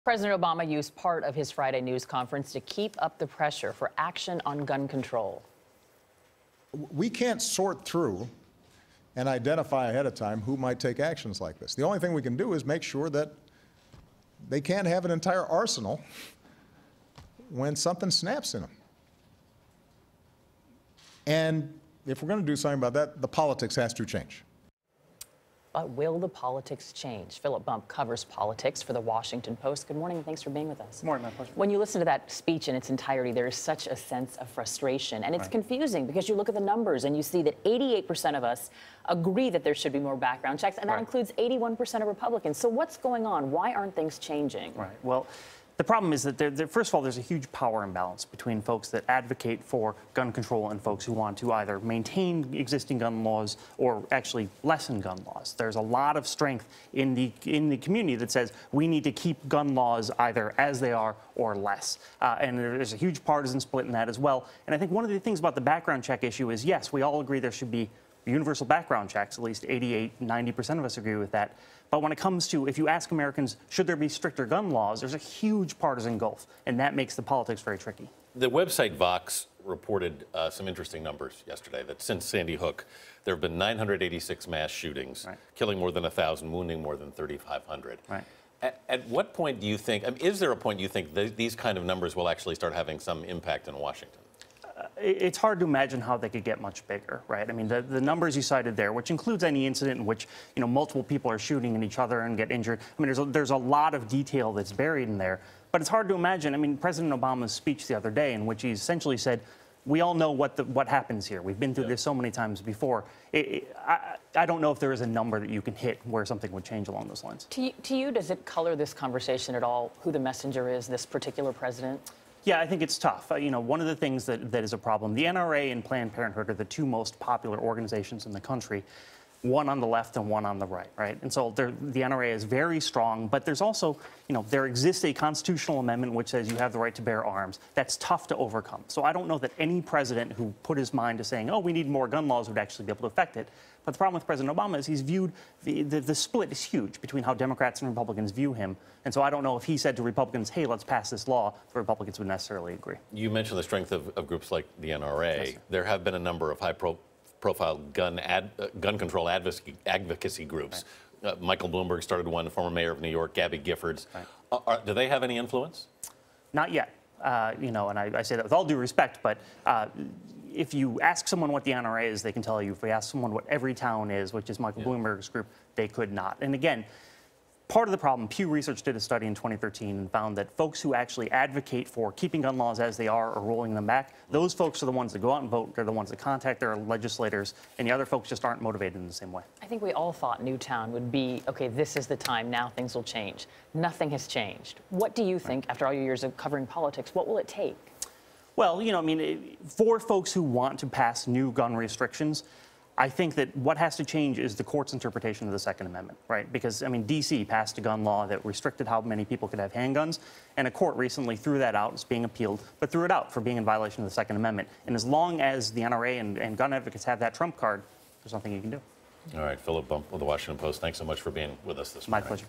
President Obama used part of his Friday news conference to keep up the pressure for action on gun control. We can't sort through and identify ahead of time who might take actions like this. The only thing we can do is make sure that they can't have an entire arsenal when something snaps in them. And if we're going to do something about that, the politics has to change. But will the politics change? Philip Bump covers politics for The Washington Post. Good morning, and thanks for being with us. Good morning, my pleasure. When you listen to that speech in its entirety, there is such a sense of frustration. And it's confusing because you look at the numbers and you see that 88% of us agree that there should be more background checks, and that includes 81% of Republicans. So what's going on? Why aren't things changing? Right. Well, the problem is that, first of all, there's a huge power imbalance between folks that advocate for gun control and folks who want to either maintain existing gun laws or actually lessen gun laws. There's a lot of strength in the community that says we need to keep gun laws either as they are or less. And there's a huge partisan split in that as well. And I think one of the things about the background check issue is, yes, we all agree there should be universal background checks. At least 88, 90% of us agree with that. But when it comes to, if you ask Americans, should there be stricter gun laws, there's a huge partisan gulf, and that makes the politics very tricky. The website Vox reported some interesting numbers yesterday, that since Sandy Hook, there have been 986 mass shootings, killing more than 1,000, wounding more than 3,500. Right. At what point do you think, I mean, is there a point you think these kind of numbers will actually start having some impact in Washington? It's hard to imagine how they could get much bigger, right? I mean, the numbers you cited there, which includes any incident in which, you know, multiple people are shooting at each other and get injured. I mean, there's a lot of detail that's buried in there, but it's hard to imagine. I mean, President Obama's speech the other day, in which he essentially said, we all know what happens here. We've been through this so many times before. I don't know if there is a number that you can hit where something would change along those lines. To you, does it color this conversation at all, who the messenger is, this particular president? Yeah, I think it's tough. You know, one of the things that is a problem, the NRA and Planned Parenthood are the two most popular organizations in the country, one on the left and one on the right? And so the NRA is very strong, but there's also, you know, there exists a constitutional amendment which says you have the right to bear arms. That's tough to overcome. So I don't know that any president who put his mind to saying, oh, we need more gun laws would actually be able to affect it. But the problem with President Obama is he's viewed, the split is huge between how Democrats and Republicans view him. And so I don't know if he said to Republicans, hey, let's pass this law, the Republicans would necessarily agree. You mentioned the strength of groups like the NRA. Yes, there have been a number of high-profile gun control advocacy groups. Right. Michael Bloomberg started one, former mayor of New York, Gabby Giffords. Right. Do they have any influence? Not yet. You know, and I say that with all due respect, but if you ask someone what the NRA is, they can tell you. If we ask someone what Everytown is, which is Michael Bloomberg's group, they could not. And again, part of the problem, Pew Research did a study in 2013 and found that folks who actually advocate for keeping gun laws as they are or rolling them back, those folks are the ones that go out and vote. They're the ones that contact their legislators, and the other folks just aren't motivated in the same way. I think we all thought Newtown would be, okay, this is the time, now things will change. Nothing has changed. What do you think, after all your years of covering politics, what will it take? Well, you know, I mean, for folks who want to pass new gun restrictions, I think that what has to change is the court's interpretation of the Second Amendment, right? Because, I mean, D.C. passed a gun law that restricted how many people could have handguns, and a court recently threw that out. It's being appealed, but threw it out for being in violation of the Second Amendment. And as long as the NRA and gun advocates have that trump card, there's nothing you can do. All right, Philip Bump with The Washington Post, thanks so much for being with us this morning. My pleasure.